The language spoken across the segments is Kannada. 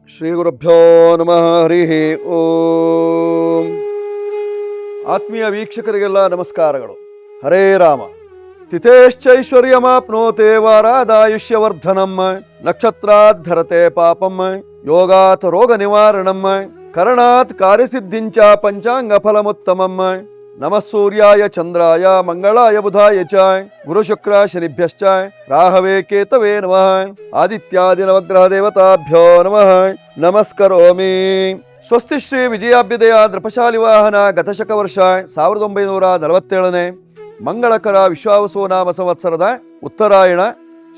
ಶ್ರೀ ಗುರುಭ್ಯೋ ನಮಃ. ಹರಿ ಓಂ. ಆತ್ಮೀಯ ವೀಕ್ಷಕರಿಗೆಲ್ಲ ನಮಸ್ಕಾರಗಳು. ಹರೇ ರಾಮ. ತಿಥೇಶ್ಚೈಶ್ವರ್ಯಮಾಪ್ನೋತೆ ವಾರಾದಾಯುಷ್ಯವರ್ಧನಂ ನಕ್ಷತ್ರಾಧರತೆ ಪಾಪಂ ಯೋಗಾತ್ ರೋಗ ನಿವಾರಣಂ ಕರಣಾತ್ ಕಾರ್ಯಸಿದ್ಧಿಂಚ ಪಂಚಾಂಗ ಫಲಮುತ್ತಮಂ ನಮಃ ಸೂರ್ಯಾಯ ಚಂದ್ರಾಯ ಮಂಗಳಾಯ ಬುಧಾಯ ಚ ಗುರು ಶುಕ್ರ ಶನಿಭ್ಯಶ್ಚ ರಾಹವೇ ಕೇತವೇ ನಮಃ ಆದಿತ್ಯಾದಿ ನವಗ್ರಹ ದೇವತಾಭ್ಯೋ ನಮಃ ನಮಸ್ಕರೋಮಿ. ಸ್ವಸ್ತಿ ಶ್ರೀ ವಿಜಯಾಭ್ಯುದಯ ನೃಪಶಾಲಿ ವಾಹನ ಗತಶಕ ವರ್ಷ 1947 ಮಂಗಳಕರ ವಿಶ್ವಾವಸು ನಾಮ ಸಂವತ್ಸರದ ಉತ್ತರಾಯಣ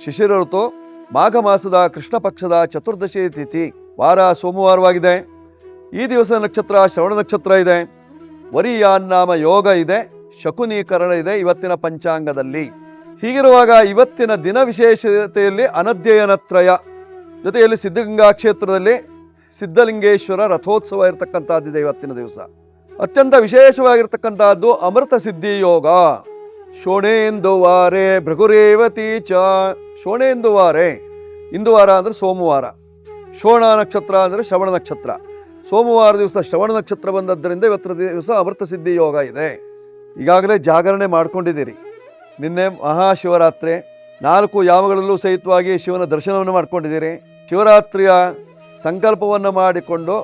ಶಿಶಿರ ಋತು ಮಾಘ ಮಾಸದ ಕೃಷ್ಣ ಪಕ್ಷದ ಚತುರ್ದಶಿ ತಿಥಿ, ವಾರ ಸೋಮವಾರವಾಗಿದೆ. ಈ ದಿವಸ ನಕ್ಷತ್ರ ಶ್ರವಣ ನಕ್ಷತ್ರ ಇದೆ. ವರಿಯಾನ್ನಾಮ ಯೋಗ ಇದೆ, ಶಕುನೀಕರಣ ಇದೆ ಇವತ್ತಿನ ಪಂಚಾಂಗದಲ್ಲಿ. ಹೀಗಿರುವಾಗ ಇವತ್ತಿನ ದಿನ ವಿಶೇಷತೆಯಲ್ಲಿ ಅನಧ್ಯಯನತ್ರಯ, ಜೊತೆಯಲ್ಲಿ ಸಿದ್ಧಗಂಗಾ ಕ್ಷೇತ್ರದಲ್ಲಿ ಸಿದ್ಧಲಿಂಗೇಶ್ವರ ರಥೋತ್ಸವ ಇರತಕ್ಕಂಥದ್ದಿದೆ. ಇವತ್ತಿನ ದಿವಸ ಅತ್ಯಂತ ವಿಶೇಷವಾಗಿರ್ತಕ್ಕಂಥದ್ದು ಅಮೃತ ಸಿದ್ಧಿ ಯೋಗ. ಶೋಣೇಂದುವಾರೆ ಭೃಗುರೇವತಿ ಚ. ಶೋಣೇಂದುವಾರೆ, ಇಂದುವಾರ ಅಂದರೆ ಸೋಮವಾರ, ಶೋಣ ನಕ್ಷತ್ರ ಅಂದರೆ ಶ್ರವಣ ನಕ್ಷತ್ರ. ಸೋಮವಾರ ದಿವಸ ಶ್ರವಣ ನಕ್ಷತ್ರ ಬಂದದ್ದರಿಂದ ಇವತ್ತಿನ ದಿವಸ ಅಮೃತ ಸಿದ್ಧಿ ಯೋಗ ಇದೆ. ಈಗಾಗಲೇ ಜಾಗರಣೆ ಮಾಡ್ಕೊಂಡಿದ್ದೀರಿ. ನಿನ್ನೆ ಮಹಾಶಿವರಾತ್ರಿ, 4 ಯಾಮಗಳಲ್ಲೂ ಸಹಿತವಾಗಿ ಶಿವನ ದರ್ಶನವನ್ನು ಮಾಡ್ಕೊಂಡಿದ್ದೀರಿ. ಶಿವರಾತ್ರಿಯ ಸಂಕಲ್ಪವನ್ನು ಮಾಡಿಕೊಂಡು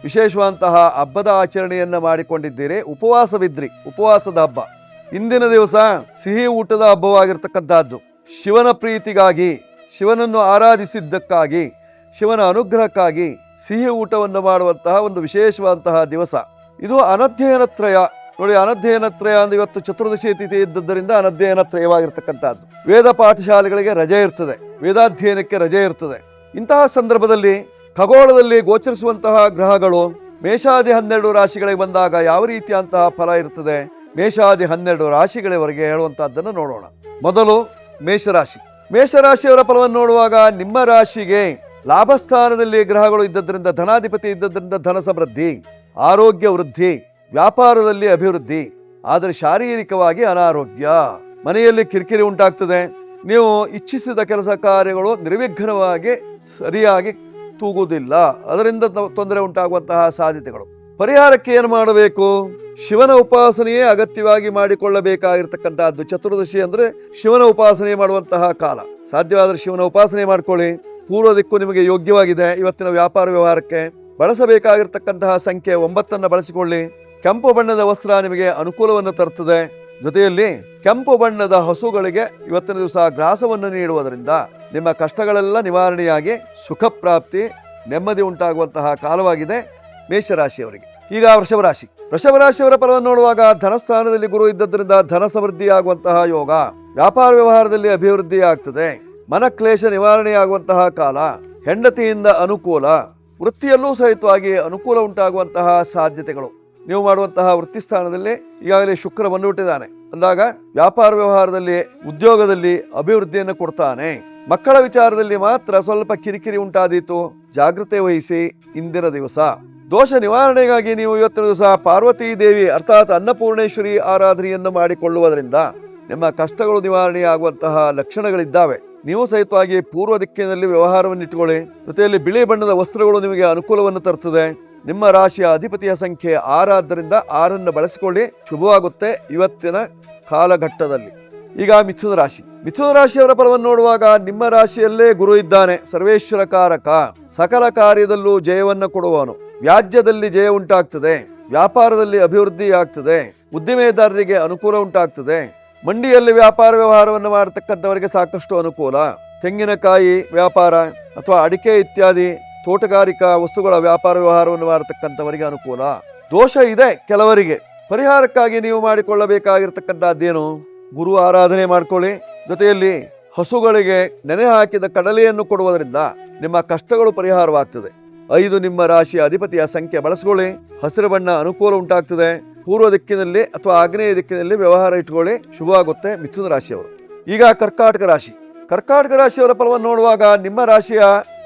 ವಿಶೇಷವಾದಂತಹ ಹಬ್ಬದ ಆಚರಣೆಯನ್ನು ಮಾಡಿಕೊಂಡಿದ್ದೀರಿ. ಉಪವಾಸವಿದ್ರಿ, ಉಪವಾಸದ ಹಬ್ಬ. ಇಂದಿನ ದಿವಸ ಸಿಹಿ ಊಟದ ಹಬ್ಬವಾಗಿರ್ತಕ್ಕಂಥದ್ದು. ಶಿವನ ಪ್ರೀತಿಗಾಗಿ, ಶಿವನನ್ನು ಆರಾಧಿಸಿದ್ದಕ್ಕಾಗಿ, ಶಿವನ ಅನುಗ್ರಹಕ್ಕಾಗಿ ಸಿಹಿ ಊಟವನ್ನು ಮಾಡುವಂತಹ ಒಂದು ವಿಶೇಷವಾದಂತಹ ದಿವಸ ಇದು. ಅನಧ್ಯಯನತ್ರಯ ನೋಡಿ, ಅನಧ್ಯಯನತ್ರಯ ಅಂದ್ರೆ ಇವತ್ತು ಚತುರ್ದಶಿ ತಿಥಿ ಇದ್ದದ್ದರಿಂದ ಅನಧ್ಯಯನತ್ರಯವಾಗಿರ್ತಕ್ಕಂಥದ್ದು. ವೇದ ಪಾಠಶಾಲೆಗಳಿಗೆ ರಜೆ ಇರ್ತದೆ, ವೇದಾಧ್ಯಯನಕ್ಕೆ ರಜೆ ಇರ್ತದೆ. ಇಂತಹ ಸಂದರ್ಭದಲ್ಲಿ ಖಗೋಳದಲ್ಲಿ ಗೋಚರಿಸುವಂತಹ ಗ್ರಹಗಳು ಮೇಷಾದಿ 12 ರಾಶಿಗಳಿಗೆ ಬಂದಾಗ ಯಾವ ರೀತಿಯಂತಹ ಫಲ ಇರ್ತದೆ, ಮೇಷಾದಿ 12 ರಾಶಿಗಳವರೆಗೆ ಹೇಳುವಂತಹದ್ದನ್ನು ನೋಡೋಣ. ಮೊದಲು ಮೇಷರಾಶಿ. ಮೇಷರಾಶಿಯವರ ಫಲವನ್ನು ನೋಡುವಾಗ ನಿಮ್ಮ ರಾಶಿಗೆ ಲಾಭಸ್ಥಾನದಲ್ಲಿ ಗ್ರಹಗಳು ಇದ್ದದ್ರಿಂದ, ಧನಾಧಿಪತಿ ಇದ್ದದ್ರಿಂದ ಧನ ಸಮೃದ್ಧಿ, ಆರೋಗ್ಯ ವೃದ್ಧಿ, ವ್ಯಾಪಾರದಲ್ಲಿ ಅಭಿವೃದ್ಧಿ. ಆದರೆ ಶಾರೀರಿಕವಾಗಿ ಅನಾರೋಗ್ಯ, ಮನೆಯಲ್ಲಿ ಕಿರಿಕಿರಿ ಉಂಟಾಗ್ತದೆ. ನೀವು ಇಚ್ಛಿಸಿದ ಕೆಲಸ ಕಾರ್ಯಗಳು ನಿರ್ವಿಘ್ನವಾಗಿ ಸರಿಯಾಗಿ ತೂಗುವುದಿಲ್ಲ, ಅದರಿಂದ ತೊಂದರೆ ಉಂಟಾಗುವಂತಹ ಸಾಧ್ಯತೆಗಳು. ಪರಿಹಾರಕ್ಕೆ ಏನು ಮಾಡಬೇಕು? ಶಿವನ ಉಪಾಸನೆಯೇ ಅಗತ್ಯವಾಗಿ ಮಾಡಿಕೊಳ್ಳಬೇಕಾಗಿರ್ತಕ್ಕಂಥದ್ದು. ಚತುರ್ದಶಿ ಅಂದರೆ ಶಿವನ ಉಪಾಸನೆ ಮಾಡುವಂತಹ ಕಾಲ. ಸಾಧ್ಯವಾದರೆ ಶಿವನ ಉಪಾಸನೆ ಮಾಡ್ಕೊಳ್ಳಿ. ಪೂರ್ವ ದಿಕ್ಕು ನಿಮಗೆ ಯೋಗ್ಯವಾಗಿದೆ. ಇವತ್ತಿನ ವ್ಯಾಪಾರ ವ್ಯವಹಾರಕ್ಕೆ ಬಳಸಬೇಕಾಗಿರ್ತಕ್ಕಂತಹ ಸಂಖ್ಯೆ 9 ಬಳಸಿಕೊಳ್ಳಿ. ಕೆಂಪು ಬಣ್ಣದ ವಸ್ತ್ರ ನಿಮಗೆ ಅನುಕೂಲವನ್ನು ತರುತ್ತದೆ. ಜೊತೆಯಲ್ಲಿ ಕೆಂಪು ಬಣ್ಣದ ಹಸುಗಳಿಗೆ ಇವತ್ತಿನ ದಿವಸ ಗ್ರಾಸವನ್ನು ನೀಡುವುದರಿಂದ ನಿಮ್ಮ ಕಷ್ಟಗಳೆಲ್ಲ ನಿವಾರಣೆಯಾಗಿ ಸುಖ ಪ್ರಾಪ್ತಿ, ನೆಮ್ಮದಿ ಉಂಟಾಗುವಂತಹ ಕಾಲವಾಗಿದೆ ಮೇಷರಾಶಿಯವರಿಗೆ. ಈಗ ವೃಷಭರಾಶಿ. ವೃಷಭರಾಶಿಯವರ ಫಲವನ್ನು ನೋಡುವಾಗ ಧನಸ್ಥಾನದಲ್ಲಿ ಗುರು ಇದ್ದದ್ರಿಂದ ಧನ ಸಮೃದ್ಧಿಯಾಗುವಂತಹ ಯೋಗ, ವ್ಯಾಪಾರ ವ್ಯವಹಾರದಲ್ಲಿ ಅಭಿವೃದ್ಧಿ ಆಗ್ತದೆ, ಮನಕ್ಲೇಶ ನಿವಾರಣೆಯಾಗುವಂತಹ ಕಾಲ, ಹೆಂಡತಿಯಿಂದ ಅನುಕೂಲ, ವೃತ್ತಿಯಲ್ಲೂ ಸಹಿತವಾಗಿ ಅನುಕೂಲ ಉಂಟಾಗುವಂತಹ ಸಾಧ್ಯತೆಗಳು. ನೀವು ಮಾಡುವಂತಹ ವೃತ್ತಿ ಸ್ಥಾನದಲ್ಲಿ ಈಗಾಗಲೇ ಶುಕ್ರ ಬಂದುಬಿಟ್ಟಿದ್ದಾನೆ ಅಂದಾಗ ವ್ಯಾಪಾರ ವ್ಯವಹಾರದಲ್ಲಿ, ಉದ್ಯೋಗದಲ್ಲಿ ಅಭಿವೃದ್ಧಿಯನ್ನು ಕೊಡ್ತಾನೆ. ಮಕ್ಕಳ ವಿಚಾರದಲ್ಲಿ ಮಾತ್ರ ಸ್ವಲ್ಪ ಕಿರಿಕಿರಿ ಉಂಟಾದೀತು, ಜಾಗೃತೆ ವಹಿಸಿ. ಇಂದಿನ ದಿವಸ ದೋಷ ನಿವಾರಣೆಗಾಗಿ ನೀವು ಇವತ್ತಿನ ದಿವಸ ಪಾರ್ವತೀ ದೇವಿ ಅರ್ಥಾತ್ ಅನ್ನಪೂರ್ಣೇಶ್ವರಿ ಆರಾಧನೆಯನ್ನು ಮಾಡಿಕೊಳ್ಳುವುದರಿಂದ ನಿಮ್ಮ ಕಷ್ಟಗಳು ನಿವಾರಣೆಯಾಗುವಂತಹ ಲಕ್ಷಣಗಳಿದ್ದಾವೆ. ನೀವು ಸಹಿತವಾಗಿ ಪೂರ್ವ ದಿಕ್ಕಿನಲ್ಲಿ ವ್ಯವಹಾರವನ್ನು ಇಟ್ಟುಕೊಳ್ಳಿ. ಜೊತೆಯಲ್ಲಿ ಬಿಳಿ ಬಣ್ಣದ ವಸ್ತ್ರಗಳು ನಿಮಗೆ ಅನುಕೂಲವನ್ನು ತರುತ್ತದೆ. ನಿಮ್ಮ ರಾಶಿಯ ಅಧಿಪತಿಯ ಸಂಖ್ಯೆ 6 ಆದ್ದರಿಂದ 6 ಬಳಸಿಕೊಳ್ಳಿ, ಶುಭವಾಗುತ್ತೆ ಇವತ್ತಿನ ಕಾಲಘಟ್ಟದಲ್ಲಿ. ಈಗ ಮಿಥುನ ರಾಶಿ. ಮಿಥುನ ರಾಶಿಯವರ ಫಲವನ್ನು ನೋಡುವಾಗ ನಿಮ್ಮ ರಾಶಿಯಲ್ಲೇ ಗುರು ಇದ್ದಾನೆ, ಸರ್ವೇಶ್ವರ ಕಾರಕ, ಸಕಲ ಕಾರ್ಯದಲ್ಲೂ ಜಯವನ್ನು ಕೊಡುವವನು. ವ್ಯಾಜ್ಯದಲ್ಲಿ ಜಯ ಉಂಟಾಗ್ತದೆ, ವ್ಯಾಪಾರದಲ್ಲಿ ಅಭಿವೃದ್ಧಿ ಆಗ್ತದೆ, ಉದ್ದಿಮೆದಾರರಿಗೆ ಅನುಕೂಲ ಉಂಟಾಗ್ತದೆ. ಮಂಡಿಯಲ್ಲಿ ವ್ಯಾಪಾರ ವ್ಯವಹಾರವನ್ನು ಮಾಡತಕ್ಕಂಥವರಿಗೆ ಸಾಕಷ್ಟು ಅನುಕೂಲ. ತೆಂಗಿನಕಾಯಿ ವ್ಯಾಪಾರ ಅಥವಾ ಅಡಿಕೆ ಇತ್ಯಾದಿ ತೋಟಗಾರಿಕಾ ವಸ್ತುಗಳ ವ್ಯಾಪಾರ ವ್ಯವಹಾರವನ್ನು ಮಾಡತಕ್ಕಂಥವರಿಗೆ ಅನುಕೂಲ. ದೋಷ ಇದೆ ಕೆಲವರಿಗೆ. ಪರಿಹಾರಕ್ಕಾಗಿ ನೀವು ಮಾಡಿಕೊಳ್ಳಬೇಕಾಗಿರ್ತಕ್ಕಂಥದ್ದೇನು? ಗುರು ಆರಾಧನೆ ಮಾಡ್ಕೊಳ್ಳಿ. ಜೊತೆಯಲ್ಲಿ ಹಸುಗಳಿಗೆ ನೆನೆ ಹಾಕಿದ ಕಡಲೆಯನ್ನು ಕೊಡುವುದರಿಂದ ನಿಮ್ಮ ಕಷ್ಟಗಳು ಪರಿಹಾರವಾಗ್ತದೆ. 5 ನಿಮ್ಮ ರಾಶಿಯ ಅಧಿಪತಿಯ ಸಂಖ್ಯೆ ಬಳಸ್ಕೊಳ್ಳಿ. ಹಸಿರು ಬಣ್ಣ ಅನುಕೂಲ ಉಂಟಾಗ್ತದೆ. ಪೂರ್ವ ದಿಕ್ಕಿನಲ್ಲಿ ಅಥವಾ ಆಗ್ನೇಯ ದಿಕ್ಕಿನಲ್ಲಿ ವ್ಯವಹಾರ ಇಟ್ಕೊಳ್ಳಿ, ಶುಭವಾಗುತ್ತೆ ಮಿಥುನ ರಾಶಿಯವರು. ಈಗ ಕರ್ಕಾಟಕ ರಾಶಿ. ಕರ್ಕಾಟಕ ರಾಶಿಯವರ ಫಲವನ್ನು ನೋಡುವಾಗ ನಿಮ್ಮ ರಾಶಿಯ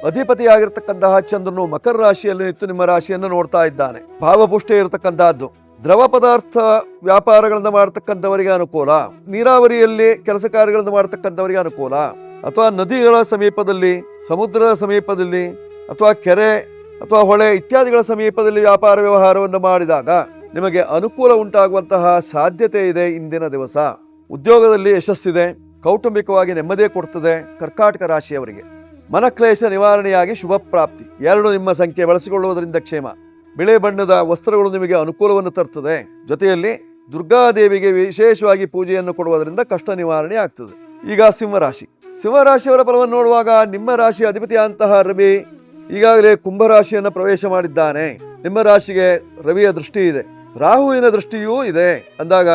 ಅಧಿಪತಿಯಾಗಿರ್ತಕ್ಕಂತಹ ಚಂದ್ರನು ಮಕರ ರಾಶಿಯಲ್ಲಿ ನಿಂತು ನಿಮ್ಮ ರಾಶಿಯನ್ನು ನೋಡ್ತಾ ಇದ್ದಾನೆ. ಭಾವಪುಷ್ಟಿ ಇರತಕ್ಕಂತಹದ್ದು. ದ್ರವ ಪದಾರ್ಥ ವ್ಯಾಪಾರಗಳನ್ನು ಮಾಡತಕ್ಕಂಥವರಿಗೆ ಅನುಕೂಲ, ನೀರಾವರಿಯಲ್ಲಿ ಕೆಲಸ ಕಾರ್ಯಗಳನ್ನು ಮಾಡತಕ್ಕಂಥವರಿಗೆ ಅನುಕೂಲ, ಅಥವಾ ನದಿಗಳ ಸಮೀಪದಲ್ಲಿ, ಸಮುದ್ರದ ಸಮೀಪದಲ್ಲಿ ಅಥವಾ ಕೆರೆ ಅಥವಾ ಹೊಳೆ ಇತ್ಯಾದಿಗಳ ಸಮೀಪದಲ್ಲಿ ವ್ಯಾಪಾರ ವ್ಯವಹಾರವನ್ನು ಮಾಡಿದಾಗ ನಿಮಗೆ ಅನುಕೂಲ ಉಂಟಾಗುವಂತಹ ಸಾಧ್ಯತೆ ಇದೆ. ಇಂದಿನ ದಿವಸ ಉದ್ಯೋಗದಲ್ಲಿ ಯಶಸ್ಸಿದೆ, ಕೌಟುಂಬಿಕವಾಗಿ ನೆಮ್ಮದಿ ಕೊಡ್ತದೆ. ಕರ್ಕಾಟಕ ರಾಶಿಯವರಿಗೆ ಮನಕ್ಲೇಶ ನಿವಾರಣೆಯಾಗಿ ಶುಭ ಪ್ರಾಪ್ತಿ. 2 ನಿಮ್ಮ ಸಂಖ್ಯೆ ಬಳಸಿಕೊಳ್ಳುವುದರಿಂದ ಕ್ಷೇಮ. ಬಿಳಿ ಬಣ್ಣದ ವಸ್ತ್ರಗಳು ನಿಮಗೆ ಅನುಕೂಲವನ್ನು ತರ್ತದೆ. ಜೊತೆಯಲ್ಲಿ ದುರ್ಗಾದೇವಿಗೆ ವಿಶೇಷವಾಗಿ ಪೂಜೆಯನ್ನು ಕೊಡುವುದರಿಂದ ಕಷ್ಟ ನಿವಾರಣೆ ಆಗ್ತದೆ. ಈಗ ಸಿಂಹರಾಶಿಯವರ ಫಲವನ್ನು ನೋಡುವಾಗ ನಿಮ್ಮ ರಾಶಿ ಅಧಿಪತಿಯಂತಹ ರವಿ ಈಗಾಗಲೇ ಕುಂಭರಾಶಿಯನ್ನು ಪ್ರವೇಶ ಮಾಡಿದ್ದಾನೆ. ನಿಮ್ಮ ರಾಶಿಗೆ ರವಿಯ ದೃಷ್ಟಿ ಇದೆ, ರಾಹುವಿನ ದೃಷ್ಟಿಯೂ ಇದೆ ಅಂದಾಗ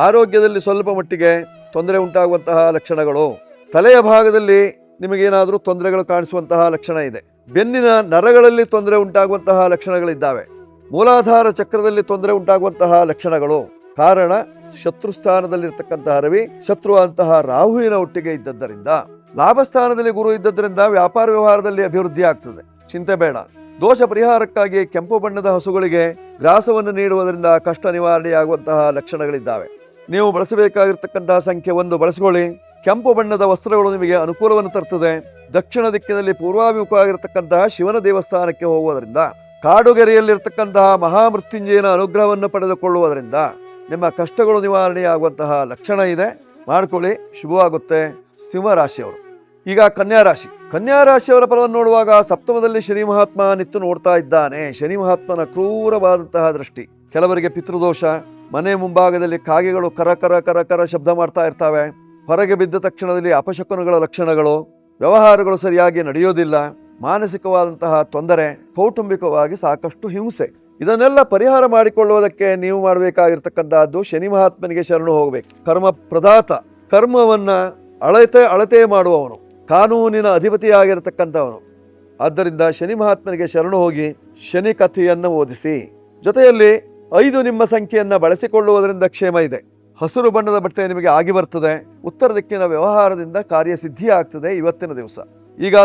ಆರೋಗ್ಯದಲ್ಲಿ ಸ್ವಲ್ಪ ಮಟ್ಟಿಗೆ ತೊಂದರೆ ಉಂಟಾಗುವಂತಹ ಲಕ್ಷಣಗಳು, ತಲೆಯ ಭಾಗದಲ್ಲಿ ನಿಮಗೇನಾದರೂ ತೊಂದರೆಗಳು ಕಾಣಿಸುವಂತಹ ಲಕ್ಷಣ ಇದೆ, ಬೆನ್ನಿನ ನರಗಳಲ್ಲಿ ತೊಂದರೆ ಉಂಟಾಗುವಂತಹ ಲಕ್ಷಣಗಳಿದ್ದಾವೆ, ಮೂಲಾಧಾರ ಚಕ್ರದಲ್ಲಿ ತೊಂದರೆ ಉಂಟಾಗುವಂತಹ ಲಕ್ಷಣಗಳು. ಕಾರಣ ಶತ್ರುಸ್ಥಾನದಲ್ಲಿರ್ತಕ್ಕಂತಹ ರವಿ ಶತ್ರು ಅಂತಹ ರಾಹುವಿನ ಒಟ್ಟಿಗೆ ಇದ್ದದ್ದರಿಂದ, ಲಾಭಸ್ಥಾನದಲ್ಲಿ ಗುರು ಇದ್ದದ್ದರಿಂದ ವ್ಯಾಪಾರ ವ್ಯವಹಾರದಲ್ಲಿ ಅಭಿವೃದ್ಧಿ ಆಗ್ತದೆ. ಚಿಂತೆ ಬೇಡ. ದೋಷ ಪರಿಹಾರಕ್ಕಾಗಿ ಕೆಂಪು ಬಣ್ಣದ ಹಸುಗಳಿಗೆ ಗ್ರಾಸವನ್ನು ನೀಡುವುದರಿಂದ ಕಷ್ಟ ನಿವಾರಣೆಯಾಗುವಂತಹ ಲಕ್ಷಣಗಳಿದ್ದಾವೆ. ನೀವು ಬಳಸಬೇಕಾಗಿರ್ತಕ್ಕಂತಹ ಸಂಖ್ಯೆ 1 ಬಳಸಿಕೊಳ್ಳಿ. ಕೆಂಪು ಬಣ್ಣದ ವಸ್ತ್ರಗಳು ನಿಮಗೆ ಅನುಕೂಲವನ್ನು ತರ್ತದೆ. ದಕ್ಷಿಣ ದಿಕ್ಕಿನಲ್ಲಿ ಪೂರ್ವಾಭಿಮುಖವಾಗಿರ್ತಕ್ಕಂತಹ ಶಿವನ ದೇವಸ್ಥಾನಕ್ಕೆ ಹೋಗುವುದರಿಂದ, ಕಾಡುಗೆರೆಯಲ್ಲಿರ್ತಕ್ಕಂತಹ ಮಹಾಮೃತ್ಯುಂಜಯನ ಅನುಗ್ರಹವನ್ನು ಪಡೆದುಕೊಳ್ಳುವುದರಿಂದ ನಿಮ್ಮ ಕಷ್ಟಗಳು ನಿವಾರಣೆಯಾಗುವಂತಹ ಲಕ್ಷಣ ಇದೆ. ಮಾಡ್ಕೊಳ್ಳಿ, ಶುಭವಾಗುತ್ತೆ. ಸಿಂಹರಾಶಿಯವರು. ಈಗ ಕನ್ಯಾರಾಶಿಯವರ ಫಲವನ್ನು ನೋಡುವಾಗ ಸಪ್ತಮದಲ್ಲಿ ಶನಿ ಮಹಾತ್ಮ ನಿತ್ತು ನೋಡ್ತಾ ಇದ್ದಾನೆ. ಶನಿ ಮಹಾತ್ಮನ ಕ್ರೂರವಾದಂತಹ ದೃಷ್ಟಿ. ಕೆಲವರಿಗೆ ಪಿತೃದೋಷ, ಮನೆ ಮುಂಭಾಗದಲ್ಲಿ ಕಾಗೆಗಳು ಕರ ಕರ ಕರ ಕರ ಶಬ್ದ ಮಾಡ್ತಾ ಇರ್ತವೆ, ಹೊರಗೆ ಬಿದ್ದ ತಕ್ಷಣದಲ್ಲಿ ಅಪಶಕುನಗಳ ಲಕ್ಷಣಗಳು, ವ್ಯವಹಾರಗಳು ಸರಿಯಾಗಿ ನಡೆಯೋದಿಲ್ಲ, ಮಾನಸಿಕವಾದಂತಹ ತೊಂದರೆ, ಕೌಟುಂಬಿಕವಾಗಿ ಸಾಕಷ್ಟು ಹಿಂಸೆ. ಇದನ್ನೆಲ್ಲ ಪರಿಹಾರ ಮಾಡಿಕೊಳ್ಳುವುದಕ್ಕೆ ನೀವು ಮಾಡಬೇಕಾಗಿರ್ತಕ್ಕಂಥದ್ದು ಶನಿ ಮಹಾತ್ಮನಿಗೆ ಶರಣು ಹೋಗಬೇಕು. ಕರ್ಮ ಪ್ರದಾತ, ಕರ್ಮವನ್ನ ಅಳತೆ ಮಾಡುವವನು, ಕಾನೂನಿನ ಅಧಿಪತಿಯಾಗಿರ್ತಕ್ಕಂಥವನು. ಆದ್ದರಿಂದ ಶನಿ ಮಹಾತ್ಮನಿಗೆ ಶರಣು ಹೋಗಿ ಶನಿ ಕಥೆಯನ್ನು ಓದಿಸಿ. ಜೊತೆಯಲ್ಲಿ 5 ನಿಮ್ಮ ಸಂಖ್ಯೆಯನ್ನು ಬಳಸಿಕೊಳ್ಳುವುದರಿಂದ ಕ್ಷೇಮ ಇದೆ. ಹಸಿರು ಬಣ್ಣದ ಬಟ್ಟೆ ನಿಮಗೆ ಆಗಿ ಬರ್ತದೆ. ಉತ್ತರ ದಿಕ್ಕಿನ ವ್ಯವಹಾರದಿಂದ ಕಾರ್ಯಸಿದ್ಧಿ ಆಗ್ತದೆ ಇವತ್ತಿನ ದಿವಸ. ಈಗ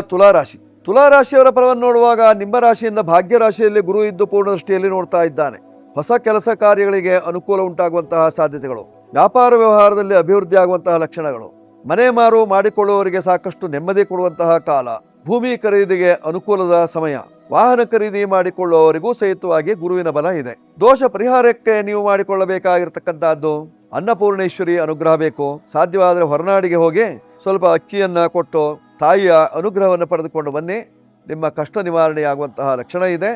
ತುಲಾರಾಶಿಯವರ ಫಲವನ್ನು ನೋಡುವಾಗ ನಿಮ್ಮ ರಾಶಿಯಿಂದ ಭಾಗ್ಯ ರಾಶಿಯಲ್ಲಿ ಗುರು ಇದ್ದು ಪೂರ್ಣ ದೃಷ್ಟಿಯಲ್ಲಿ ನೋಡ್ತಾ ಇದ್ದಾನೆ. ಹೊಸ ಕೆಲಸ ಕಾರ್ಯಗಳಿಗೆ ಅನುಕೂಲ ಉಂಟಾಗುವಂತಹ ಸಾಧ್ಯತೆಗಳು, ವ್ಯಾಪಾರ ವ್ಯವಹಾರದಲ್ಲಿ ಅಭಿವೃದ್ಧಿ ಆಗುವಂತಹ ಲಕ್ಷಣಗಳು, ಮನೆ ಮಾರು ಮಾಡಿಕೊಳ್ಳುವವರಿಗೆ ಸಾಕಷ್ಟು ನೆಮ್ಮದಿ ಕೊಡುವಂತಹ ಕಾಲ, ಭೂಮಿ ಖರೀದಿಗೆ ಅನುಕೂಲದ ಸಮಯ, ವಾಹನ ಖರೀದಿ ಮಾಡಿಕೊಳ್ಳುವವರಿಗೂ ಸಹಿತವಾಗಿ ಗುರುವಿನ ಬಲ ಇದೆ. ದೋಷ ಪರಿಹಾರಕ್ಕೆ ನೀವು ಮಾಡಿಕೊಳ್ಳಬೇಕಾಗಿರ್ತಕ್ಕಂಥದ್ದು ಅನ್ನಪೂರ್ಣೇಶ್ವರಿ ಅನುಗ್ರಹ ಬೇಕು. ಸಾಧ್ಯವಾದರೆ ಹೊರನಾಡಿಗೆ ಹೋಗಿ ಸ್ವಲ್ಪ ಅಕ್ಕಿಯನ್ನ ಕೊಟ್ಟು ತಾಯಿಯ ಅನುಗ್ರಹವನ್ನು ಪಡೆದುಕೊಂಡು ಬನ್ನಿ. ನಿಮ್ಮ ಕಷ್ಟ ನಿವಾರಣೆಯಾಗುವಂತಹ ಲಕ್ಷಣ ಇದೆ.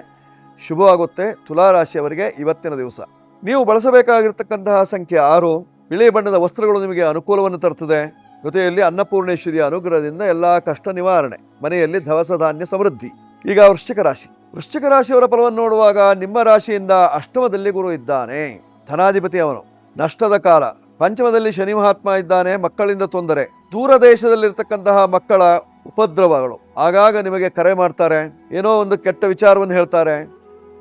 ಶುಭವಾಗುತ್ತೆ ತುಲಾರಾಶಿಯವರಿಗೆ ಇವತ್ತಿನ ದಿವಸ. ನೀವು ಬಳಸಬೇಕಾಗಿರ್ತಕ್ಕಂತಹ ಸಂಖ್ಯೆ 6. ಬಿಳಿ ಬಣ್ಣದ ವಸ್ತ್ರಗಳು ನಿಮಗೆ ಅನುಕೂಲವನ್ನು ತರ್ತದೆ. ಜೊತೆಯಲ್ಲಿ ಅನ್ನಪೂರ್ಣೇಶ್ವರಿಯ ಅನುಗ್ರಹದಿಂದ ಎಲ್ಲ ಕಷ್ಟ ನಿವಾರಣೆ, ಮನೆಯಲ್ಲಿ ದವಸ ಧಾನ್ಯ ಸಮೃದ್ಧಿ. ಈಗ ವೃಶ್ಚಿಕ ರಾಶಿಯವರ ಫಲವನ್ನು ನೋಡುವಾಗ ನಿಮ್ಮ ರಾಶಿಯಿಂದ ಅಷ್ಟಮದಲ್ಲಿ ಗುರು ಇದ್ದಾನೆ. ಧನಾಧಿಪತಿ ಅವನು. ನಷ್ಟದ ಕಾಲ. ಪಂಚಮದಲ್ಲಿ ಶನಿ ಮಹಾತ್ಮ ಇದ್ದಾನೆ. ಮಕ್ಕಳಿಂದ ತೊಂದರೆ, ದೂರ ದೇಶದಲ್ಲಿರ್ತಕ್ಕಂತಹ ಮಕ್ಕಳ ಉಪದ್ರವಗಳು. ಆಗಾಗ ನಿಮಗೆ ಕರೆ ಮಾಡ್ತಾರೆ, ಏನೋ ಒಂದು ಕೆಟ್ಟ ವಿಚಾರವನ್ನು ಹೇಳ್ತಾರೆ,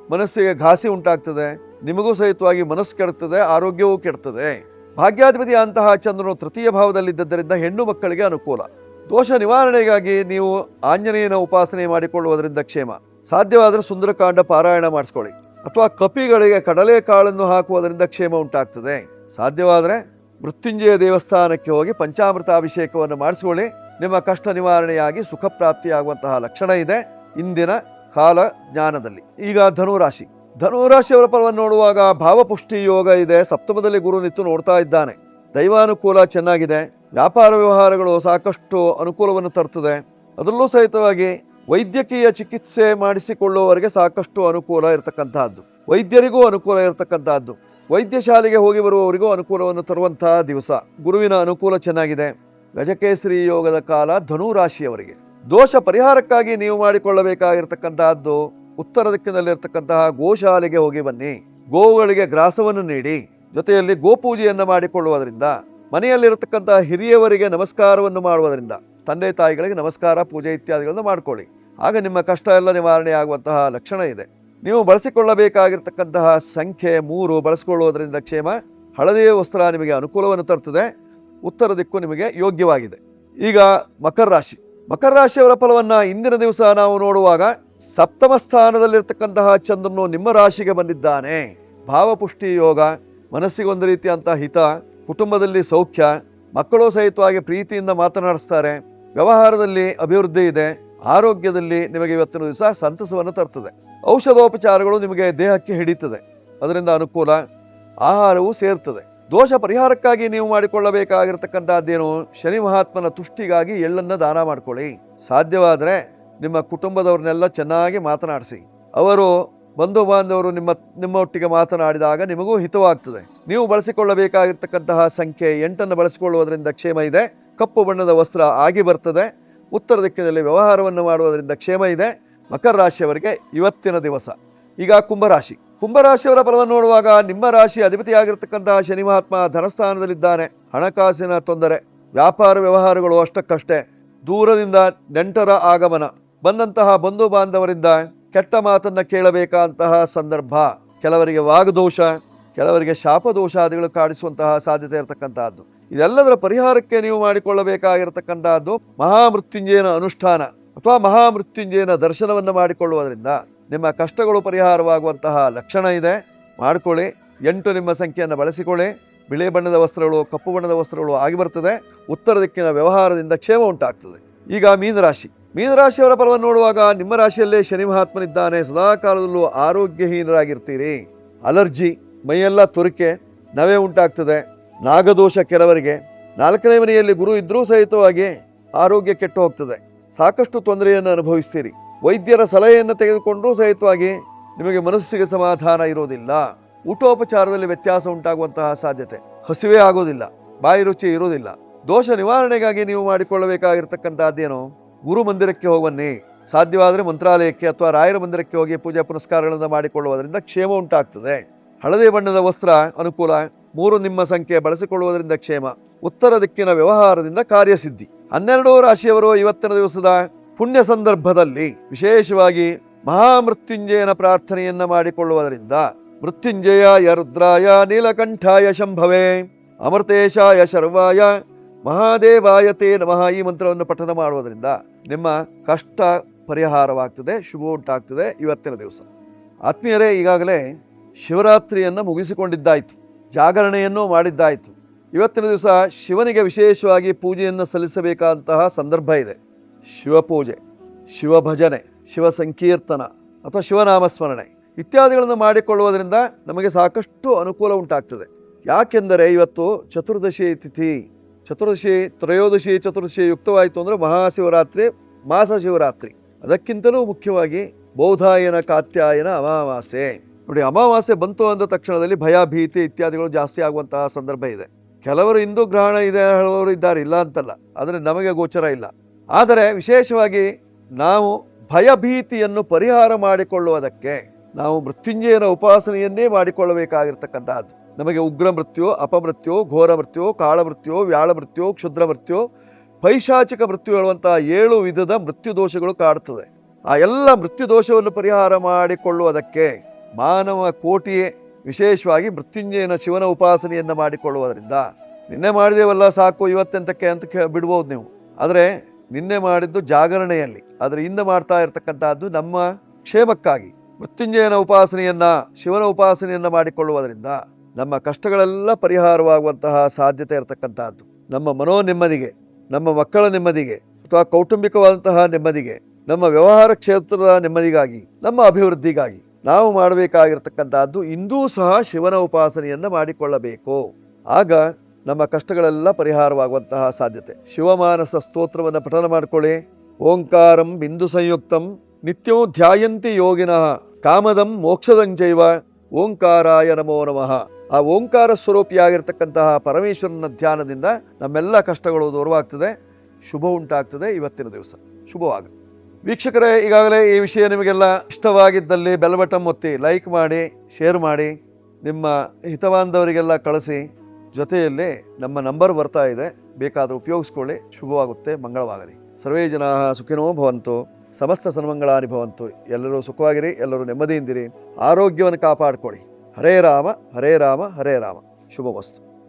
ಮನಸ್ಸಿಗೆ ಘಾಸಿ ಉಂಟಾಗ್ತದೆ, ನಿಮಗೂ ಸಹಿತವಾಗಿ ಮನಸ್ಸು ಕೆಡುತ್ತದೆ, ಆರೋಗ್ಯವೂ ಕೆಡ್ತದೆ. ಭಾಗ್ಯಾಧಿಪತಿ ಅಂತಹ ಚಂದ್ರನು ತೃತೀಯ ಭಾವದಲ್ಲಿದ್ದರಿಂದ ಹೆಣ್ಣು ಮಕ್ಕಳಿಗೆ ಅನುಕೂಲ. ದೋಷ ನಿವಾರಣೆಗಾಗಿ ನೀವು ಆಂಜನೇಯನ ಉಪಾಸನೆ ಮಾಡಿಕೊಳ್ಳುವುದರಿಂದ ಕ್ಷೇಮ. ಸಾಧ್ಯವಾದರೆ ಸುಂದರಕಾಂಡ ಪಾರಾಯಣ ಮಾಡಿಸ್ಕೊಳ್ಳಿ, ಅಥವಾ ಕಪಿಗಳಿಗೆ ಕಡಲೆಕಾಳನ್ನು ಹಾಕುವುದರಿಂದ ಕ್ಷೇಮ ಉಂಟಾಗ್ತದೆ. ಸಾಧ್ಯವಾದರೆ ಮೃತ್ಯುಂಜಯ ದೇವಸ್ಥಾನಕ್ಕೆ ಹೋಗಿ ಪಂಚಾಮೃತ ಅಭಿಷೇಕವನ್ನು ಮಾಡಿಸ್ಕೊಳ್ಳಿ. ನಿಮ್ಮ ಕಷ್ಟ ನಿವಾರಣೆಯಾಗಿ ಸುಖ ಪ್ರಾಪ್ತಿಯಾಗುವಂತಹ ಲಕ್ಷಣ ಇದೆ ಇಂದಿನ ಕಾಲ ಜ್ಞಾನದಲ್ಲಿ. ಈಗ ಧನುರಾಶಿಯವರ ಫಲವನ್ನು ನೋಡುವಾಗ ಭಾವಪುಷ್ಟಿ ಯೋಗ ಇದೆ. ಸಪ್ತಮದಲ್ಲಿ ಗುರು ನಿತ್ತು ನೋಡ್ತಾ ಇದ್ದಾನೆ. ದೈವಾನುಕೂಲ ಚೆನ್ನಾಗಿದೆ. ವ್ಯಾಪಾರ ವ್ಯವಹಾರಗಳು ಸಾಕಷ್ಟು ಅನುಕೂಲವನ್ನು ತರ್ತದೆ. ಅದರಲ್ಲೂ ಸಹಿತವಾಗಿ ವೈದ್ಯಕೀಯ ಚಿಕಿತ್ಸೆ ಮಾಡಿಸಿಕೊಳ್ಳುವವರಿಗೆ ಸಾಕಷ್ಟು ಅನುಕೂಲ ಇರತಕ್ಕಂತಹದ್ದು, ವೈದ್ಯರಿಗೂ ಅನುಕೂಲ ಇರತಕ್ಕಂತಹದ್ದು, ವೈದ್ಯ ಶಾಲೆಗೆ ಹೋಗಿ ಬರುವವರಿಗೂ ಅನುಕೂಲವನ್ನು ತರುವಂತಹ ದಿವಸ. ಗುರುವಿನ ಅನುಕೂಲ ಚೆನ್ನಾಗಿದೆ. ಗಜಕೇಸರಿ ಯೋಗದ ಕಾಲ ಧನುರಾಶಿಯವರಿಗೆ. ದೋಷ ಪರಿಹಾರಕ್ಕಾಗಿ ನೀವು ಮಾಡಿಕೊಳ್ಳಬೇಕಾಗಿರ್ತಕ್ಕಂತಹದ್ದು ಉತ್ತರ ದಿಕ್ಕಿನಲ್ಲಿರ್ತಕ್ಕಂತಹ ಗೋಶಾಲೆಗೆ ಹೋಗಿ ಬನ್ನಿ. ಗೋವುಗಳಿಗೆ ಗ್ರಾಸವನ್ನು ನೀಡಿ. ಜೊತೆಯಲ್ಲಿ ಗೋಪೂಜೆಯನ್ನು ಮಾಡಿಕೊಳ್ಳುವುದರಿಂದ, ಮನೆಯಲ್ಲಿರತಕ್ಕಂತಹ ಹಿರಿಯವರಿಗೆ ನಮಸ್ಕಾರವನ್ನು ಮಾಡುವುದರಿಂದ, ತಂದೆ ತಾಯಿಗಳಿಗೆ ನಮಸ್ಕಾರ ಪೂಜೆ ಇತ್ಯಾದಿಗಳನ್ನು ಮಾಡಿಕೊಳ್ಳಿ. ಆಗ ನಿಮ್ಮ ಕಷ್ಟ ಎಲ್ಲ ನಿವಾರಣೆ ಆಗುವಂತಹ ಲಕ್ಷಣ ಇದೆ. ನೀವು ಬಳಸಿಕೊಳ್ಳಬೇಕಾಗಿರ್ತಕ್ಕಂತಹ ಸಂಖ್ಯೆ 3 ಬಳಸಿಕೊಳ್ಳುವುದರಿಂದ ಕ್ಷೇಮ. ಹಳದಿಯ ವಸ್ತ್ರ ನಿಮಗೆ ಅನುಕೂಲವನ್ನು ತರ್ತದೆ. ಉತ್ತರ ದಿಕ್ಕು ನಿಮಗೆ ಯೋಗ್ಯವಾಗಿದೆ. ಈಗ ಮಕರ ರಾಶಿಯವರ ಫಲವನ್ನು ಇಂದಿನ ದಿವಸ ನಾವು ನೋಡುವಾಗ ಸಪ್ತಮ ಸ್ಥಾನದಲ್ಲಿರ್ತಕ್ಕಂತಹ ಚಂದ್ರನು ನಿಮ್ಮ ರಾಶಿಗೆ ಬಂದಿದ್ದಾನೆ. ಭಾವಪುಷ್ಟಿ ಯೋಗ, ಮನಸ್ಸಿಗೆ ಒಂದು ರೀತಿಯಂತಹ ಹಿತ, ಕುಟುಂಬದಲ್ಲಿ ಸೌಖ್ಯ, ಮಕ್ಕಳು ಸಹಿತವಾಗಿ ಪ್ರೀತಿಯಿಂದ ಮಾತನಾಡಿಸ್ತಾರೆ, ವ್ಯವಹಾರದಲ್ಲಿ ಅಭಿವೃದ್ಧಿ ಇದೆ, ಆರೋಗ್ಯದಲ್ಲಿ ನಿಮಗೆ ಇವತ್ತಿನ ದಿವಸ ಸಂತಸವನ್ನು ತರ್ತದೆ. ಔಷಧೋಪಚಾರಗಳು ನಿಮಗೆ ದೇಹಕ್ಕೆ ಹಿಡಿತದೆ, ಅದರಿಂದ ಅನುಕೂಲ. ಆಹಾರವು ಸೇರ್ತದೆ. ದೋಷ ಪರಿಹಾರಕ್ಕಾಗಿ ನೀವು ಮಾಡಿಕೊಳ್ಳಬೇಕಾಗಿರ್ತಕ್ಕಂಥದ್ದೇನು, ಶನಿ ಮಹಾತ್ಮನ ತುಷ್ಟಿಗಾಗಿ ಎಳ್ಳನ್ನು ದಾನ ಮಾಡ್ಕೊಳ್ಳಿ. ಸಾಧ್ಯವಾದರೆ ನಿಮ್ಮ ಕುಟುಂಬದವ್ರನ್ನೆಲ್ಲ ಚೆನ್ನಾಗಿ ಮಾತನಾಡಿಸಿ. ಅವರು ಬಂಧು ಬಾಂಧವರು ನಿಮ್ಮೊಟ್ಟಿಗೆ ಮಾತನಾಡಿದಾಗ ನಿಮಗೂ ಹಿತವಾಗ್ತದೆ. ನೀವು ಬಳಸಿಕೊಳ್ಳಬೇಕಾಗಿರ್ತಕ್ಕಂತಹ ಸಂಖ್ಯೆ 8 ಬಳಸಿಕೊಳ್ಳುವುದರಿಂದ ಕ್ಷೇಮ ಇದೆ. ಕಪ್ಪು ಬಣ್ಣದ ವಸ್ತ್ರ ಆಗಿ ಬರ್ತದೆ. ಉತ್ತರ ದಿಕ್ಕಿನಲ್ಲಿ ವ್ಯವಹಾರವನ್ನು ಮಾಡುವುದರಿಂದ ಕ್ಷೇಮ ಇದೆ. ಮಕರ ರಾಶಿಯವರಿಗೆ ಇವತ್ತಿನ ದಿವಸ. ಈಗ ಕುಂಭರಾಶಿಯವರ ಫಲವನ್ನು ನೋಡುವಾಗ ನಿಮ್ಮ ರಾಶಿ ಅಧಿಪತಿಯಾಗಿರ್ತಕ್ಕಂತಹ ಶನಿ ಮಹಾತ್ಮ ಧನಸ್ಥಾನದಲ್ಲಿದ್ದಾನೆ. ಹಣಕಾಸಿನ ತೊಂದರೆ, ವ್ಯಾಪಾರ ವ್ಯವಹಾರಗಳು ಅಷ್ಟಕ್ಕಷ್ಟೇ. ದೂರದಿಂದ ನೆಂಟರ ಆಗಮನ, ಬಂದಂತಹ ಬಂಧು ಬಾಂಧವರಿಂದ ಕೆಟ್ಟ ಮಾತನ್ನು ಕೇಳಬೇಕಾದಂತಹ ಸಂದರ್ಭ, ಕೆಲವರಿಗೆ ವಾಗದೋಷ, ಕೆಲವರಿಗೆ ಶಾಪದೋಷಾದಿಗಳು ಕಾಡಿಸುವಂತಹ ಸಾಧ್ಯತೆ ಇರತಕ್ಕಂತಹದ್ದು. ಇದೆಲ್ಲದರ ಪರಿಹಾರಕ್ಕೆ ನೀವು ಮಾಡಿಕೊಳ್ಳಬೇಕಾಗಿರತಕ್ಕಂತಹದ್ದು ಮಹಾಮೃತ್ಯುಂಜಯನ ಅನುಷ್ಠಾನ ಅಥವಾ ಮಹಾಮೃತ್ಯುಂಜಯನ ದರ್ಶನವನ್ನು ಮಾಡಿಕೊಳ್ಳುವುದರಿಂದ ನಿಮ್ಮ ಕಷ್ಟಗಳು ಪರಿಹಾರವಾಗುವಂತಹ ಲಕ್ಷಣ ಇದೆ. ಮಾಡಿಕೊಳ್ಳಿ. 8 ನಿಮ್ಮ ಸಂಖ್ಯೆಯನ್ನು ಬಳಸಿಕೊಳ್ಳಿ. ಬಿಳಿ ಬಣ್ಣದ ವಸ್ತ್ರಗಳು, ಕಪ್ಪು ಬಣ್ಣದ ವಸ್ತ್ರಗಳು ಆಗಿ ಬರ್ತದೆ. ಉತ್ತರ ದಿಕ್ಕಿನ ವ್ಯವಹಾರದಿಂದ ಕ್ಷೇಮ ಉಂಟಾಗ್ತದೆ. ಈಗ ಮೀನರಾಶಿಯವರ ಫಲವನ್ನು ನೋಡುವಾಗ ನಿಮ್ಮ ರಾಶಿಯಲ್ಲೇ ಶನಿ ಮಹಾತ್ಮನಿದ್ದಾನೆ. ಸದಾಕಾಲದಲ್ಲೂ ಆರೋಗ್ಯಹೀನರಾಗಿರ್ತೀರಿ. ಅಲರ್ಜಿ, ಮೈಯೆಲ್ಲ ತುರಿಕೆ, ನವೆ ಉಂಟಾಗ್ತದೆ. ನಾಗದೋಷ ಕೆಲವರಿಗೆ. 4ನೇ ಮನೆಯಲ್ಲಿ ಗುರು ಇದ್ರೂ ಸಹಿತವಾಗಿ ಆರೋಗ್ಯ ಕೆಟ್ಟು ಹೋಗ್ತದೆ. ಸಾಕಷ್ಟು ತೊಂದರೆಯನ್ನು ಅನುಭವಿಸ್ತೀರಿ. ವೈದ್ಯರ ಸಲಹೆಯನ್ನು ತೆಗೆದುಕೊಂಡರೂ ಸಹಿತವಾಗಿ ನಿಮಗೆ ಮನಸ್ಸಿಗೆ ಸಮಾಧಾನ ಇರೋದಿಲ್ಲ. ಊಟೋಪಚಾರದಲ್ಲಿ ವ್ಯತ್ಯಾಸ ಉಂಟಾಗುವಂತಹ ಸಾಧ್ಯತೆ. ಹಸಿವೆ ಆಗೋದಿಲ್ಲ, ಬಾಯಿ ರುಚಿ ಇರೋದಿಲ್ಲ. ದೋಷ ನಿವಾರಣೆಗಾಗಿ ನೀವು ಮಾಡಿಕೊಳ್ಳಬೇಕಾಗಿರ್ತಕ್ಕಂಥದ್ದೇನು, ಗುರು ಮಂದಿರಕ್ಕೆ ಹೋಗನ್ನಿ. ಸಾಧ್ಯವಾದರೆ ಮಂತ್ರಾಲಯಕ್ಕೆ ಅಥವಾ ರಾಯರ ಮಂದಿರಕ್ಕೆ ಹೋಗಿ ಪೂಜೆ ಪುನಸ್ಕಾರಗಳನ್ನು ಮಾಡಿಕೊಳ್ಳುವುದರಿಂದ ಕ್ಷೇಮ ಉಂಟಾಗ್ತದೆ. ಹಳದಿ ಬಣ್ಣದ ವಸ್ತ್ರ ಅನುಕೂಲ. 3 ನಿಮ್ಮ ಸಂಖ್ಯೆ ಬಳಸಿಕೊಳ್ಳುವುದರಿಂದ ಕ್ಷೇಮ. ಉತ್ತರ ದಿಕ್ಕಿನ ವ್ಯವಹಾರದಿಂದ ಕಾರ್ಯಸಿದ್ಧಿ. 12 ರಾಶಿಯವರು ಇವತ್ತಿನ ದಿವಸದ ಪುಣ್ಯ ಸಂದರ್ಭದಲ್ಲಿ ವಿಶೇಷವಾಗಿ ಮಹಾಮೃತ್ಯುಂಜಯನ ಪ್ರಾರ್ಥನೆಯನ್ನ ಮಾಡಿಕೊಳ್ಳುವುದರಿಂದ ಮೃತ್ಯುಂಜಯಾಯ ರುದ್ರಾಯ ನೀಲಕಂಠಾಯ ಶಂಭವೇ ಅಮೃತೇಶಾಯ ಶರ್ವಾಯ ಮಹಾದೇವಾಯ ತೇ ನಮಃ ಈ ಮಂತ್ರವನ್ನು ಪಠನ ಮಾಡುವುದರಿಂದ ನಿಮ್ಮ ಕಷ್ಟ ಪರಿಹಾರವಾಗ್ತದೆ, ಶುಭ ಉಂಟಾಗ್ತದೆ ಇವತ್ತಿನ ದಿವಸ. ಆತ್ಮೀಯರೇ, ಈಗಾಗಲೇ ಶಿವರಾತ್ರಿಯನ್ನು ಮುಗಿಸಿಕೊಂಡಿದ್ದಾಯಿತು, ಜಾಗರಣೆಯನ್ನು ಮಾಡಿದ್ದಾಯಿತು. ಇವತ್ತಿನ ದಿವಸ ಶಿವನಿಗೆ ವಿಶೇಷವಾಗಿ ಪೂಜೆಯನ್ನು ಸಲ್ಲಿಸಬೇಕಾದಂತಹ ಸಂದರ್ಭ ಇದೆ. ಶಿವಪೂಜೆ, ಶಿವಭಜನೆ, ಶಿವ ಸಂಕೀರ್ತನ ಅಥವಾ ಶಿವನಾಮಸ್ಮರಣೆ ಇತ್ಯಾದಿಗಳನ್ನು ಮಾಡಿಕೊಳ್ಳುವುದರಿಂದ ನಮಗೆ ಸಾಕಷ್ಟು ಅನುಕೂಲ ಉಂಟಾಗ್ತದೆ. ಯಾಕೆಂದರೆ ಇವತ್ತು ಚತುರ್ದಶಿ ತಿಥಿ, ತ್ರಯೋದಶಿ ಚತುರ್ದಶಿ ಯುಕ್ತವಾಯಿತು ಅಂದರೆ ಮಹಾಶಿವರಾತ್ರಿ, ಮಾಸ ಶಿವರಾತ್ರಿ. ಅದಕ್ಕಿಂತಲೂ ಮುಖ್ಯವಾಗಿ ಬೌಧಾಯನ ಕಾತ್ಯಾಯನ ಅಮಾವಾಸ್ಯೆ. ನೋಡಿ, ಅಮಾವಾಸ್ಯೆ ಬಂತು ಅಂದ ತಕ್ಷಣದಲ್ಲಿ ಭಯ, ಭೀತಿ ಇತ್ಯಾದಿಗಳು ಜಾಸ್ತಿ ಆಗುವಂತಹ ಸಂದರ್ಭ ಇದೆ. ಕೆಲವರು ಇಂದು ಗ್ರಹಣ ಇದೆ ಹೇಳುವವರು ಇದ್ದಾರೆ, ಇಲ್ಲ ಅಂತಲ್ಲ, ಆದರೆ ನಮಗೆ ಗೋಚರ ಇಲ್ಲ. ಆದರೆ ವಿಶೇಷವಾಗಿ ನಾವು ಭಯಭೀತಿಯನ್ನು ಪರಿಹಾರ ಮಾಡಿಕೊಳ್ಳುವುದಕ್ಕೆ ನಾವು ಮೃತ್ಯುಂಜಯನ ಉಪಾಸನೆಯನ್ನೇ ಮಾಡಿಕೊಳ್ಳಬೇಕಾಗಿರ್ತಕ್ಕಂಥದ್ದು. ನಮಗೆ ಉಗ್ರ ಮೃತ್ಯು, ಅಪಮೃತ್ಯು, ಘೋರ ಮೃತ್ಯು, ಕಾಳ ಮೃತ್ಯು, ವ್ಯಾಳ ಮೃತ್ಯು, ಕ್ಷುದ್ರ ಮೃತ್ಯು, ಪೈಶಾಚಿಕ ಮೃತ್ಯು ಹೇಳುವಂತಹ 7 ವಿಧದ ಮೃತ್ಯು ದೋಷಗಳು ಕಾಡುತ್ತದೆ. ಆ ಎಲ್ಲ ಮೃತ್ಯು ದೋಷವನ್ನು ಪರಿಹಾರ ಮಾಡಿಕೊಳ್ಳುವುದಕ್ಕೆ ಮಾನವ ಕೋಟಿಯೇ ವಿಶೇಷವಾಗಿ ಮೃತ್ಯುಂಜಯನ ಶಿವನ ಉಪಾಸನೆಯನ್ನು ಮಾಡಿಕೊಳ್ಳುವುದರಿಂದ, ನಿನ್ನೆ ಮಾಡಿದೇವಲ್ಲ ಸಾಕು ಇವತ್ತೆಂತಕ್ಕೆ ಅಂತ ಬಿಡ್ಬೋದು ನೀವು. ಆದರೆ ನಿನ್ನೆ ಮಾಡಿದ್ದು ಜಾಗರಣೆಯಲ್ಲಿ, ಆದರೆ ಇಂದು ಮಾಡ್ತಾ ಇರತಕ್ಕಂಥದ್ದು ನಮ್ಮ ಕ್ಷೇಮಕ್ಕಾಗಿ. ಮೃತ್ಯುಂಜಯನ ಉಪಾಸನೆಯನ್ನು, ಶಿವನ ಉಪಾಸನೆಯನ್ನು ಮಾಡಿಕೊಳ್ಳುವುದರಿಂದ ನಮ್ಮ ಕಷ್ಟಗಳೆಲ್ಲ ಪರಿಹಾರವಾಗುವಂತಹ ಸಾಧ್ಯತೆ ಇರತಕ್ಕಂಥದ್ದು. ನಮ್ಮ ಮನೋ ನೆಮ್ಮದಿಗೆ, ನಮ್ಮ ಮಕ್ಕಳ ನೆಮ್ಮದಿಗೆ ಅಥವಾ ಕೌಟುಂಬಿಕವಾದಂತಹ ನೆಮ್ಮದಿಗೆ, ನಮ್ಮ ವ್ಯವಹಾರ ಕ್ಷೇತ್ರದ ನೆಮ್ಮದಿಗಾಗಿ, ನಮ್ಮ ಅಭಿವೃದ್ಧಿಗಾಗಿ ನಾವು ಮಾಡಬೇಕಾಗಿರ್ತಕ್ಕಂಥದ್ದು ಇಂದೂ ಸಹ ಶಿವನ ಉಪಾಸನೆಯನ್ನು ಮಾಡಿಕೊಳ್ಳಬೇಕು. ಆಗ ನಮ್ಮ ಕಷ್ಟಗಳೆಲ್ಲ ಪರಿಹಾರವಾಗುವಂತಹ ಸಾಧ್ಯತೆ. ಶಿವಮಾನಸ ಸ್ತೋತ್ರವನ್ನು ಪಠನ ಮಾಡಿಕೊಳ್ಳಿ. ಓಂಕಾರಂ ಬಿಂದು ಸಂಯುಕ್ತಂ ನಿತ್ಯೋ ಧ್ಯಾಯಂತಿ ಯೋಗಿನಃ ಕಾಮದಂ ಮೋಕ್ಷದಂಚೈವ ಓಂಕಾರಾಯ ನಮೋ ನಮಃ. ಆ ಓಂಕಾರ ಸ್ವರೂಪಿಯಾಗಿರ್ತಕ್ಕಂತಹ ಪರಮೇಶ್ವರನ ಧ್ಯಾನದಿಂದ ನಮ್ಮೆಲ್ಲ ಕಷ್ಟಗಳು ದೂರವಾಗ್ತದೆ, ಶುಭ ಉಂಟಾಗ್ತದೆ ಇವತ್ತಿನ ದಿವಸ. ಶುಭವಾಗಲಿ. ವೀಕ್ಷಕರೇ, ಈಗಾಗಲೇ ಈ ವಿಷಯ ನಿಮಗೆಲ್ಲ ಇಷ್ಟವಾಗಿದ್ದಲ್ಲಿ ಬೆಲ್ ಬಟನ್ ಒತ್ತಿ, ಲೈಕ್ ಮಾಡಿ, ಶೇರ್ ಮಾಡಿ, ನಿಮ್ಮ ಹಿತವಾದವರಿಗೆಲ್ಲ ಕಳಿಸಿ. ಜೊತೆಯಲ್ಲಿ ನಮ್ಮ ನಂಬರ್ ಬರ್ತಾ ಇದೆ, ಬೇಕಾದರೂ ಉಪಯೋಗಿಸ್ಕೊಳ್ಳಿ. ಶುಭವಾಗುತ್ತೆ, ಮಂಗಳವಾಗಲಿ. ಸರ್ವೇ ಜನಾಃ ಸುಖಿನೋ ಭವಂತು, ಸಮಸ್ತ ಸನ್ಮಂಗಳಾನಿ ಭವಂತು. ಎಲ್ಲರೂ ಸುಖವಾಗಿರಿ, ಎಲ್ಲರೂ ನೆಮ್ಮದಿಯಿಂದಿರಿ, ಆರೋಗ್ಯವನ್ನು ಕಾಪಾಡಿಕೊಳ್ಳಿ. ಹರೇ ರಾಮ ಹರೇ ರಾಮ ಹರೇ ರಾಮ. ಶುಭವಸ್ತು.